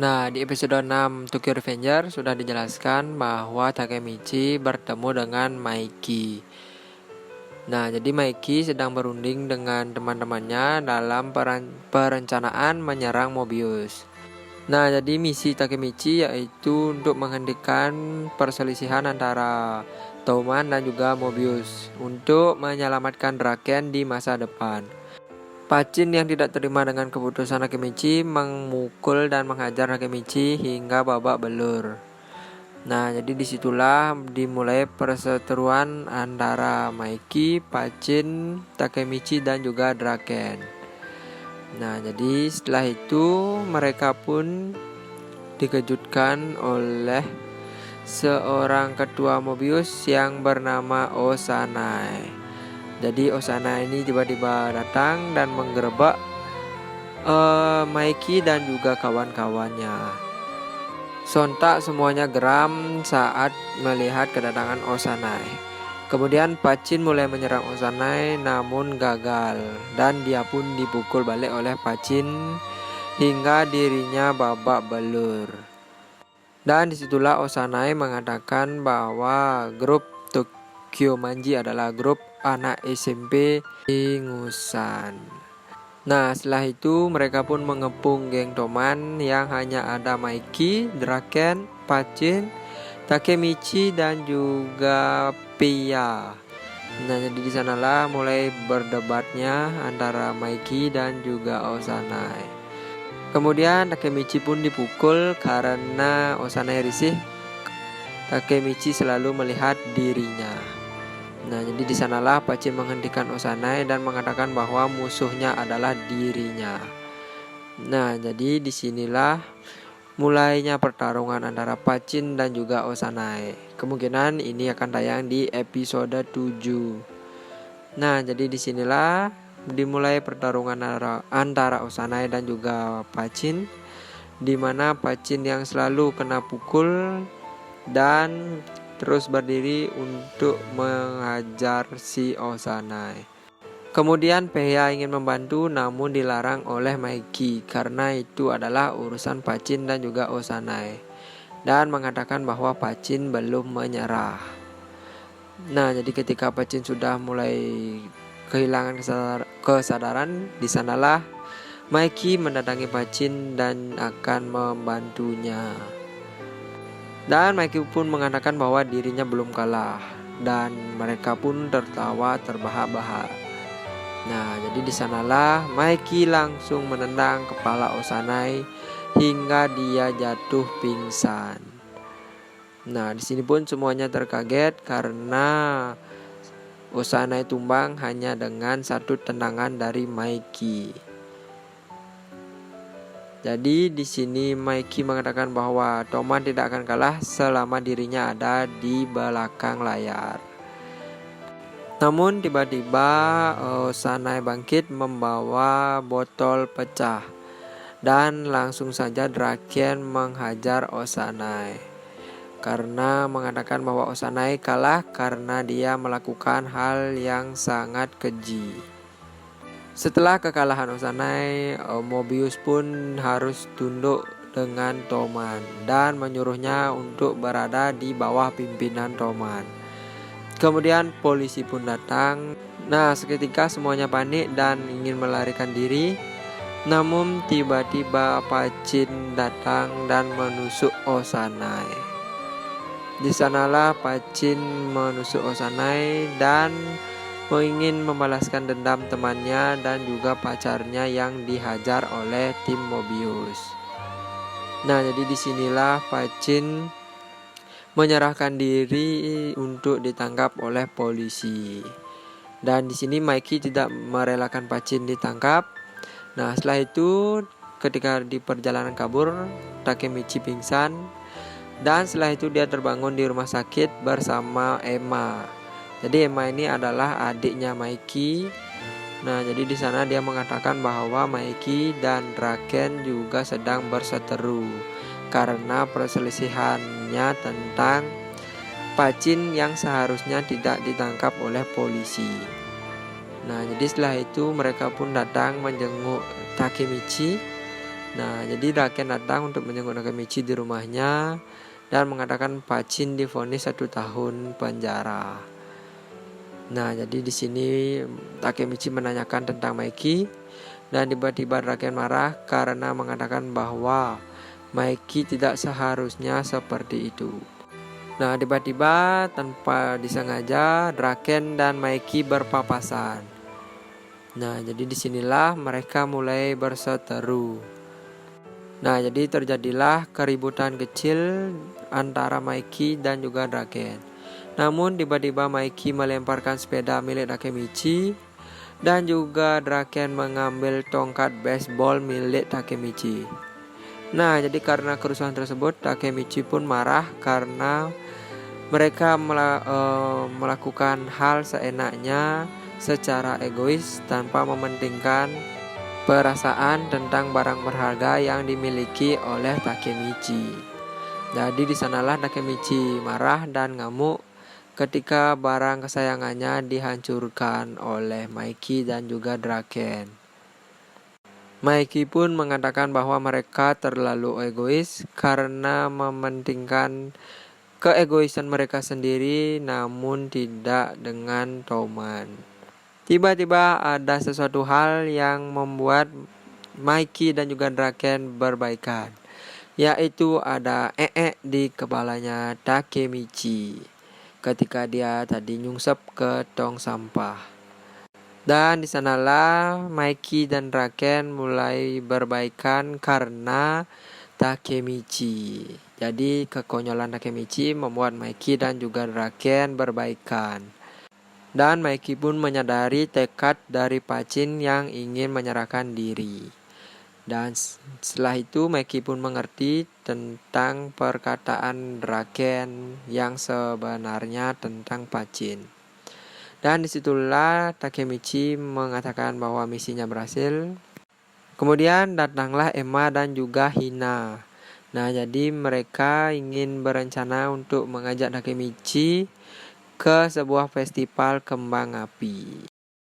Nah, di episode 6 Tokyo Revenger sudah dijelaskan bahwa Takemichi bertemu dengan Maiki. Nah, jadi Maiki sedang berunding dengan teman-temannya dalam perencanaan menyerang Mobius. Nah, jadi misi Takemichi yaitu untuk menghentikan perselisihan antara Toman dan juga Mobius untuk menyelamatkan Draken di masa depan. Pacin yang tidak terima dengan keputusan Takemichi memukul dan menghajar Takemichi hingga babak belur. Nah, jadi disitulah dimulai perseteruan antara Maiki, Pacin, Takemichi dan juga Draken. Nah, jadi setelah itu mereka pun dikejutkan oleh seorang ketua Mobius yang bernama Osanai. Jadi Osanai ini tiba-tiba datang dan menggerebek Maiki dan juga kawan-kawannya. Sontak semuanya geram saat melihat kedatangan Osanai. Kemudian Pacin mulai menyerang Osanai namun gagal dan dia pun dipukul balik oleh Pacin hingga dirinya babak belur. Dan disitulah Osanai mengatakan bahwa grup Tokyo Manji adalah grup anak SMP ingusan. Nah, setelah itu mereka pun mengepung geng Toman yang hanya ada Maiki, Draken, Pacin, Takemichi dan juga Pia. Nah, jadi di sanalah mulai berdebatnya antara Maiki dan juga Osanai. Kemudian Takemichi pun dipukul karena Osanai risih. Takemichi selalu melihat dirinya. Nah, jadi di sanalah Pacin menghentikan Osanai dan mengatakan bahwa musuhnya adalah dirinya. Nah, jadi disinilah mulainya pertarungan antara Pacin dan juga Osanai. Kemungkinan ini akan tayang di episode 7. Nah, jadi disinilah dimulai pertarungan antara Osanai dan juga Pacin, di mana Pacin yang selalu kena pukul dan terus berdiri untuk menghajar si Osanai. Kemudian Pia ingin membantu namun dilarang oleh Maiki karena itu adalah urusan Pacin dan juga Osanai, dan mengatakan bahwa Pacin belum menyerah. Nah, jadi ketika Pacin sudah mulai kehilangan kesadaran, di sanalah Maiki mendatangi Pacin dan akan membantunya. Dan Maiki pun mengatakan bahwa dirinya belum kalah dan mereka pun tertawa terbahak-bahak. Nah, jadi di sanalah Maiki langsung menendang kepala Osanai hingga dia jatuh pingsan. Nah, di sini pun semuanya terkaget karena Osanai tumbang hanya dengan satu tendangan dari Maiki. Jadi di sini Maiki mengatakan bahwa Toman tidak akan kalah selama dirinya ada di belakang layar. Namun tiba-tiba Osanai bangkit membawa botol pecah dan langsung saja Draken menghajar Osanai karena mengatakan bahwa Osanai kalah karena dia melakukan hal yang sangat keji. Setelah kekalahan Osanai, Mobius pun harus tunduk dengan Toman dan menyuruhnya untuk berada di bawah pimpinan Toman. Kemudian polisi pun datang. Nah, seketika semuanya panik dan ingin melarikan diri. Namun tiba-tiba Pacin datang dan menusuk Osanai. Di sanalah Pacin menusuk Osanai dan ingin membalaskan dendam temannya dan juga pacarnya yang dihajar oleh tim Mobius. Nah, jadi disinilah Pacin menyerahkan diri untuk ditangkap oleh polisi. Dan di sini Maiki tidak merelakan Pacin ditangkap. Nah, setelah itu ketika di perjalanan kabur, Takemichi pingsan dan setelah itu dia terbangun di rumah sakit bersama Emma. Jadi Emma ini adalah adiknya Maiki. Nah, jadi di sana dia mengatakan bahwa Maiki dan Draken juga sedang berseteru karena perselisihannya tentang Pacin yang seharusnya tidak ditangkap oleh polisi. Nah, jadi setelah itu mereka pun datang menjenguk Takemichi Nah, jadi Draken datang untuk menjenguk Takemichi di rumahnya dan mengatakan Pachin divonis 1 tahun penjara. Nah, jadi di sini Takemichi menanyakan tentang Maiki dan tiba-tiba Draken marah karena mengatakan bahwa Maiki tidak seharusnya seperti itu. Nah, tiba-tiba tanpa disengaja Draken dan Maiki berpapasan. Nah, jadi disinilah mereka mulai berseteru. Nah, jadi terjadilah keributan kecil antara Maiki dan juga Draken. Namun tiba-tiba Maiki melemparkan sepeda milik Takemichi dan juga Draken mengambil tongkat baseball milik Takemichi. Nah, jadi karena kerusuhan tersebut Takemichi pun marah karena mereka melakukan hal seenaknya secara egois tanpa mementingkan perasaan tentang barang berharga yang dimiliki oleh Takemichi. Jadi di sanalah Takemichi marah dan ngamuk ketika barang kesayangannya dihancurkan oleh Maiki dan juga Draken. Maiki pun mengatakan bahwa mereka terlalu egois karena mementingkan keegoisan mereka sendiri namun tidak dengan Toman. Tiba-tiba ada sesuatu hal yang membuat Maiki dan juga Draken berbaikan, yaitu ada di kepalanya Takemichi ketika dia tadi nyungsep ke tong sampah. Dan disanalah Maiki dan Draken mulai berbaikan karena Takemichi. Jadi kekonyolan Takemichi membuat Maiki dan juga Draken berbaikan. Dan Maiki pun menyadari tekad dari Pachin yang ingin menyerahkan diri. Dan setelah itu Maiki pun mengerti tentang perkataan Draken yang sebenarnya tentang Pachin. Dan disitulah Takemichi mengatakan bahwa misinya berhasil. Kemudian datanglah Emma dan juga Hina. Nah, jadi mereka ingin berencana untuk mengajak Takemichi ke sebuah festival kembang api.